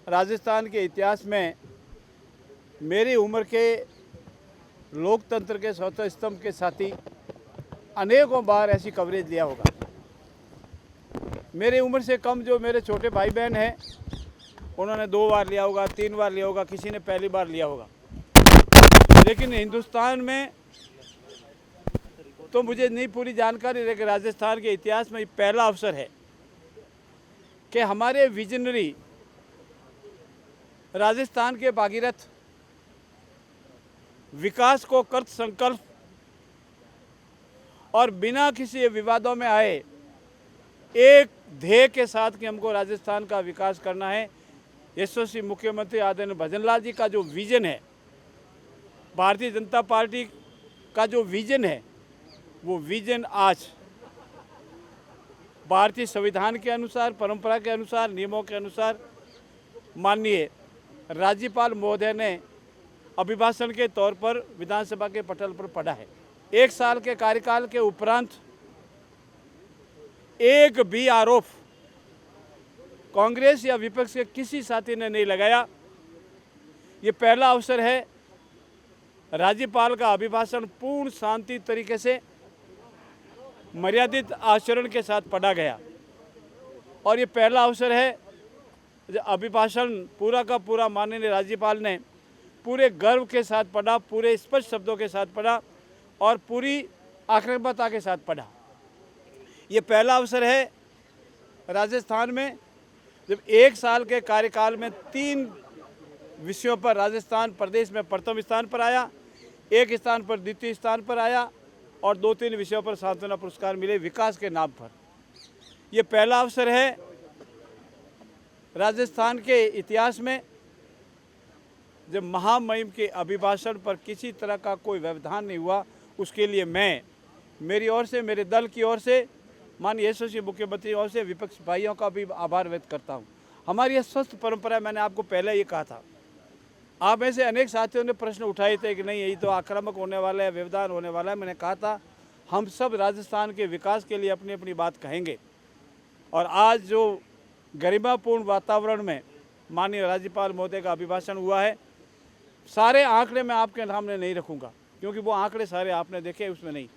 राजस्थान के इतिहास में मेरी उम्र के लोकतंत्र के चौथे स्तंभ के साथी अनेकों बार ऐसी कवरेज लिया होगा। मेरी उम्र से कम जो मेरे छोटे भाई बहन हैं उन्होंने 2 बार लिया होगा, 3 बार लिया होगा, किसी ने पहली बार लिया होगा। लेकिन हिंदुस्तान में तो मुझे नहीं पूरी जानकारी, लेकिन राजस्थान के इतिहास में पहला अवसर है कि हमारे विजनरी राजस्थान के भागीरथ विकास को कृत संकल्प और बिना किसी विवादों में आए एक ध्येय के साथ कि हमको राजस्थान का विकास करना है। यशस्वी मुख्यमंत्री आदरणीय भजनलाल जी का जो विजन है, भारतीय जनता पार्टी का जो विजन है, वो विजन आज भारतीय संविधान के अनुसार, परंपरा के अनुसार, नियमों के अनुसार माननीय राज्यपाल महोदय ने अभिभाषण के तौर पर विधानसभा के पटल पर पढ़ा है। 1 साल के कार्यकाल के उपरांत एक भी आरोप कांग्रेस या विपक्ष के किसी साथी ने नहीं लगाया। ये पहला अवसर है, राज्यपाल का अभिभाषण पूर्ण शांति तरीके से मर्यादित आचरण के साथ पढ़ा गया और ये पहला अवसर है अभिभाषण पूरा का पूरा माननीय राज्यपाल ने पूरे गर्व के साथ पढ़ा, पूरे स्पष्ट शब्दों के साथ पढ़ा और पूरी आक्रामकता के साथ पढ़ा। ये पहला अवसर है राजस्थान में जब 1 साल के कार्यकाल में 3 विषयों पर राजस्थान प्रदेश में प्रथम स्थान पर आया, 1 स्थान पर द्वितीय स्थान पर आया और 2-3 विषयों पर सांत्वना पुरस्कार मिले विकास के नाम पर। ये पहला अवसर है राजस्थान के इतिहास में जब महामहिम के अभिभाषण पर किसी तरह का कोई व्यवधान नहीं हुआ। उसके लिए मैं मेरी ओर से, मेरे दल की ओर से, माननीय यशस्वी मुख्यमंत्री ओर से विपक्ष भाइयों का भी आभार व्यक्त करता हूं। हमारी यह स्वस्थ परंपरा, मैंने आपको पहले ये कहा था। आप में से अनेक साथियों ने प्रश्न उठाए थे कि नहीं यही तो आक्रामक होने वाला है, व्यवधान होने वाला है। मैंने कहा था हम सब राजस्थान के विकास के लिए अपनी अपनी बात कहेंगे और आज जो गरिमापूर्ण वातावरण में माननीय राज्यपाल महोदय का अभिभाषण हुआ है, सारे आंकड़े मैं आपके सामने नहीं रखूंगा क्योंकि वो आंकड़े सारे आपने देखे उसमें नहीं,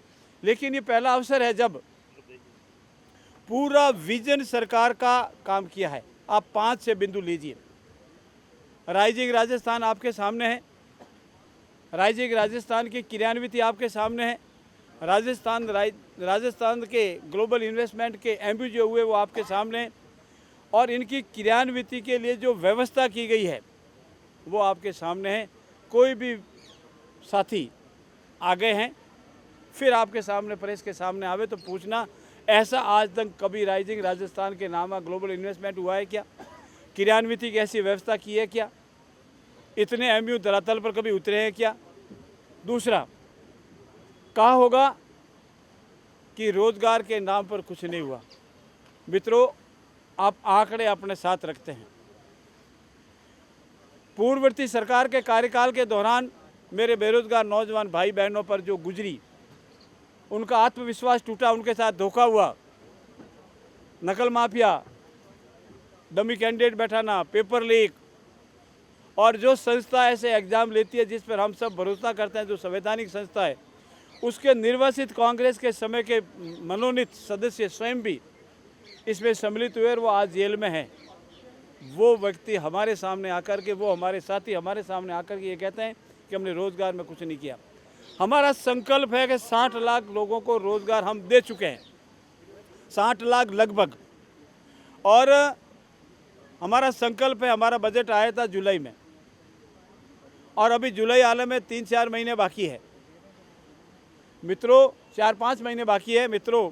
लेकिन ये पहला अवसर है जब पूरा विजन सरकार का काम किया है। आप 5-6 बिंदु लीजिए। राइजिंग राजस्थान आपके सामने है, राइजिंग राजस्थान की क्रियान्विति आपके सामने है, राजस्थान के ग्लोबल इन्वेस्टमेंट के एमपी जो हुए वो आपके सामने हैं और इनकी क्रियान्विति के लिए जो व्यवस्था की गई है वो आपके सामने है। कोई भी साथी आगे हैं फिर आपके सामने, प्रेस के सामने आवे तो पूछना ऐसा आज तक कभी राइजिंग राजस्थान के नाम ग्लोबल इन्वेस्टमेंट हुआ है क्या? क्रियान्विति की ऐसी व्यवस्था की है क्या? इतने एमयू धरातल पर कभी उतरे हैं क्या? दूसरा, कहा होगा कि रोजगार के नाम पर कुछ नहीं हुआ। मित्रों, आप आंकड़े अपने साथ रखते हैं। पूर्ववर्ती सरकार के कार्यकाल के दौरान मेरे बेरोजगार नौजवान भाई बहनों पर जो गुजरी, उनका आत्मविश्वास टूटा, उनके साथ धोखा हुआ, नकल माफिया, डमी कैंडिडेट बैठाना, पेपर लीक और जो संस्था ऐसे एग्जाम लेती है जिस पर हम सब भरोसा करते हैं, जो संवैधानिक संस्था है, उसके निर्वासित कांग्रेस के समय के मनोनीत सदस्य स्वयं भी इसमें सम्मिलित हुए और वो आज जेल में हैं। वो व्यक्ति हमारे सामने आकर के, वो हमारे साथी हमारे सामने आकर के ये कहते हैं कि हमने रोजगार में कुछ नहीं किया। हमारा संकल्प है कि 60 लाख लोगों को रोजगार हम दे चुके हैं, 60 लाख लगभग। और हमारा संकल्प है, हमारा बजट आया था जुलाई में और अभी जुलाई आने में 3-4 महीने बाकी है मित्रों, 4-5 महीने बाकी है मित्रों।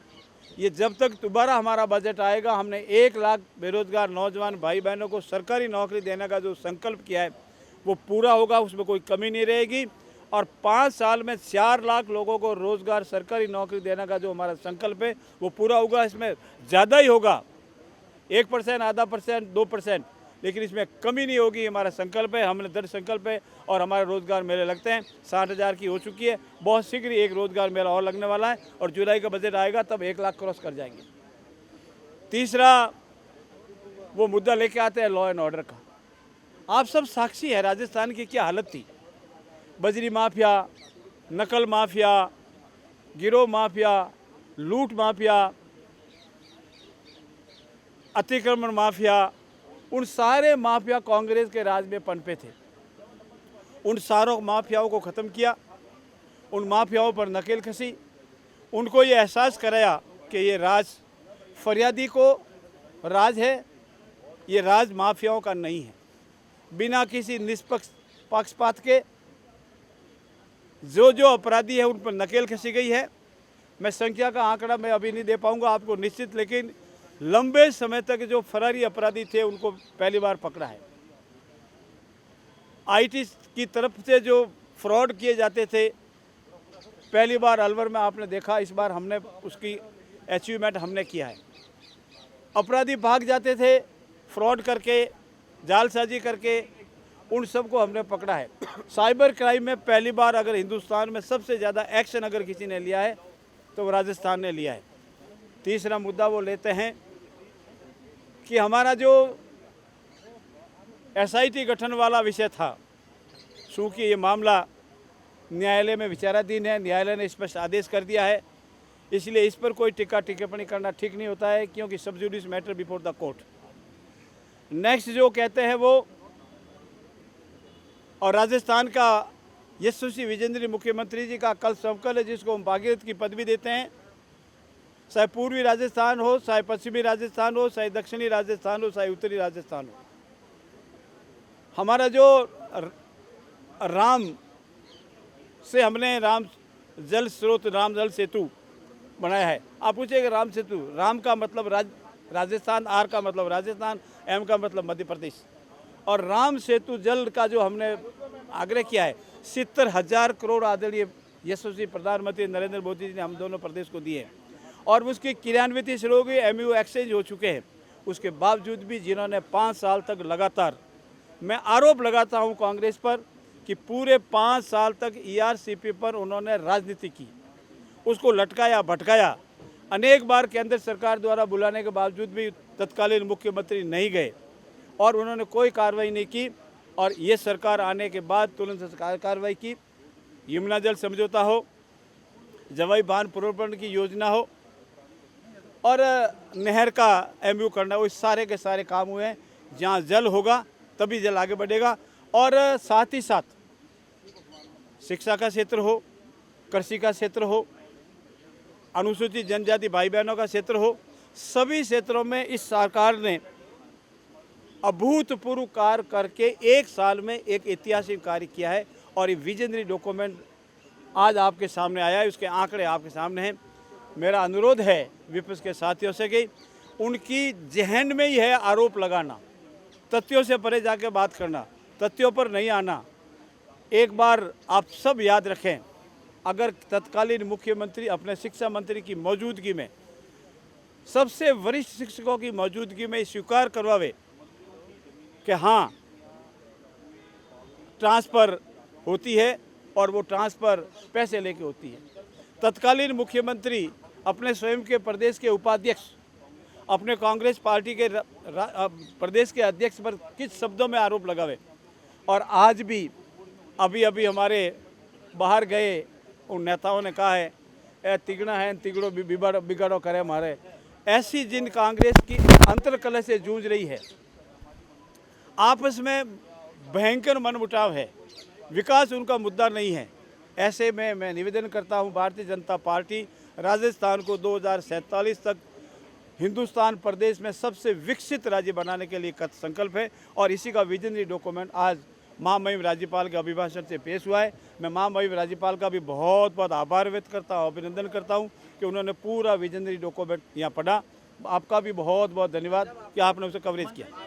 ये जब तक दोबारा हमारा बजट आएगा, हमने 1 लाख बेरोजगार नौजवान भाई बहनों को सरकारी नौकरी देने का जो संकल्प किया है वो पूरा होगा, उसमें कोई कमी नहीं रहेगी। और 5 साल में 4 लाख लोगों को रोजगार, सरकारी नौकरी देने का जो हमारा संकल्प है वो पूरा होगा। इसमें ज़्यादा ही होगा, 1%, आधा %, 2%, लेकिन इसमें कमी नहीं होगी। हमारा संकल्प है, हमने दृढ़ संकल्प है और हमारे रोजगार मेले लगते हैं। 60,000 की हो चुकी है, बहुत शीघ्र एक रोजगार मेला और लगने वाला है और जुलाई का बजट आएगा तब 1 लाख क्रॉस कर जाएंगे। तीसरा, वो मुद्दा लेके आते हैं लॉ एंड ऑर्डर का। आप सब साक्षी है राजस्थान की क्या हालत थी। बजरी माफिया, नकल माफिया, गिरोह माफिया, लूट माफिया, अतिक्रमण माफिया, उन सारे माफिया कांग्रेस के राज में पनपे थे। उन सारों माफियाओं को ख़त्म किया, उन माफियाओं पर नकेल कसी, उनको ये एहसास कराया कि ये राज फरियादी को राज है, ये राज माफियाओं का नहीं है। बिना किसी निष्पक्ष पक्षपात के जो जो अपराधी है उन पर नकेल कसी गई है। मैं संख्या का आंकड़ा मैं अभी नहीं दे पाऊंगा आपको निश्चित, लेकिन लंबे समय तक जो फरारी अपराधी थे उनको पहली बार पकड़ा है। आईटी की तरफ से जो फ्रॉड किए जाते थे पहली बार अलवर में आपने देखा, इस बार हमने उसकी अचीवमेंट हमने किया है। अपराधी भाग जाते थे फ्रॉड करके, जालसाजी करके, उन सबको हमने पकड़ा है। साइबर क्राइम में पहली बार अगर हिंदुस्तान में सबसे ज़्यादा एक्शन अगर किसी ने लिया है तो वो राजस्थान ने लिया है। तीसरा मुद्दा वो लेते हैं कि हमारा जो एसआईटी गठन वाला विषय था, चूँकि ये मामला न्यायालय में विचाराधीन है, न्यायालय ने स्पष्ट आदेश कर दिया है, इसलिए इस पर कोई टिक्का टिप्पणी करना ठीक नहीं होता है, क्योंकि सब जुडिस matter before the court. Next जो कहते हैं वो, और राजस्थान का यशस्वी विजेंद्र मुख्यमंत्री जी का कल संकल्प है जिसको हम भागीरथ की पदवी देते हैं। चाहे पूर्वी राजस्थान हो, चाहे पश्चिमी राजस्थान हो, चाहे दक्षिणी राजस्थान हो, चाहे उत्तरी राजस्थान हो, हमारा जो राम से हमने राम जल स्रोत, राम जल सेतु बनाया है। आप पूछिएगा राम सेतु, राम का मतलब राजस्थान, आर का मतलब राजस्थान, एम का मतलब मध्य प्रदेश, और राम सेतु जल का जो हमने आग्रह किया है 70,000 करोड़ आदरणीय यशस्वी प्रधानमंत्री नरेंद्र मोदी जी ने हम दोनों प्रदेश को दिए हैं, और उसकी क्रियान्वित शुरू हो गई, MOU एक्सचेंज हो चुके हैं। उसके बावजूद भी जिन्होंने 5 साल तक लगातार, मैं आरोप लगाता हूं कांग्रेस पर कि पूरे 5 साल तक ERCP पर उन्होंने राजनीति की, उसको लटकाया भटकाया। अनेक बार केंद्र सरकार द्वारा बुलाने के बावजूद भी तत्कालीन मुख्यमंत्री नहीं गए और उन्होंने कोई कार्रवाई नहीं की, और ये सरकार आने के बाद तुरंत कार्रवाई की। यमुना जल समझौता हो, जवाई बांध पुनर्पूरण की योजना हो, और नहर का MOU करना, वो सारे के सारे काम हुए हैं। जहाँ जल होगा तभी जल आगे बढ़ेगा। और साथ ही साथ शिक्षा का क्षेत्र हो, कृषि का क्षेत्र हो, अनुसूचित जनजाति भाई बहनों का क्षेत्र हो, सभी क्षेत्रों में इस सरकार ने अभूतपूर्व कार्य करके 1 साल में एक ऐतिहासिक कार्य किया है। और ये विजनरी डॉक्यूमेंट आज आपके सामने आया है, उसके आंकड़े आपके सामने हैं। मेरा अनुरोध है विपक्ष के साथियों से कि उनकी जहन में ही है आरोप लगाना, तथ्यों से परे जाके बात करना, तथ्यों पर नहीं आना। एक बार आप सब याद रखें, अगर तत्कालीन मुख्यमंत्री अपने शिक्षा मंत्री की मौजूदगी में, सबसे वरिष्ठ शिक्षकों की मौजूदगी में स्वीकार करवावे कि हाँ ट्रांसफ़र होती है और वो ट्रांसफ़र पैसे लेके होती है, तत्कालीन मुख्यमंत्री अपने स्वयं के प्रदेश के उपाध्यक्ष, अपने कांग्रेस पार्टी के प्रदेश के अध्यक्ष पर किस शब्दों में आरोप लगावे, और आज भी अभी हमारे बाहर गए उन नेताओं ने कहा है ए तिगड़ा है, तिगड़ो बिगाड़ो करे हमारे। ऐसी जिन कांग्रेस की अंतर्कलह से जूझ रही है, आपस में भयंकर मनमुटाव है, विकास उनका मुद्दा नहीं है, ऐसे में मैं निवेदन करता हूं भारतीय जनता पार्टी राजस्थान को 2047 तक हिंदुस्तान प्रदेश में सबसे विकसित राज्य बनाने के लिए संकल्प है, और इसी का विजनरी डॉक्यूमेंट आज महामहिम राज्यपाल के अभिभाषण से पेश हुआ है। मैं महामहिम राज्यपाल का भी बहुत बहुत आभार व्यक्त करता हूँ, अभिनंदन करता हूँ कि उन्होंने पूरा विजनरी डॉक्यूमेंट यहाँ पढ़ा। आपका भी बहुत बहुत धन्यवाद कि आपने उसे कवरेज किया।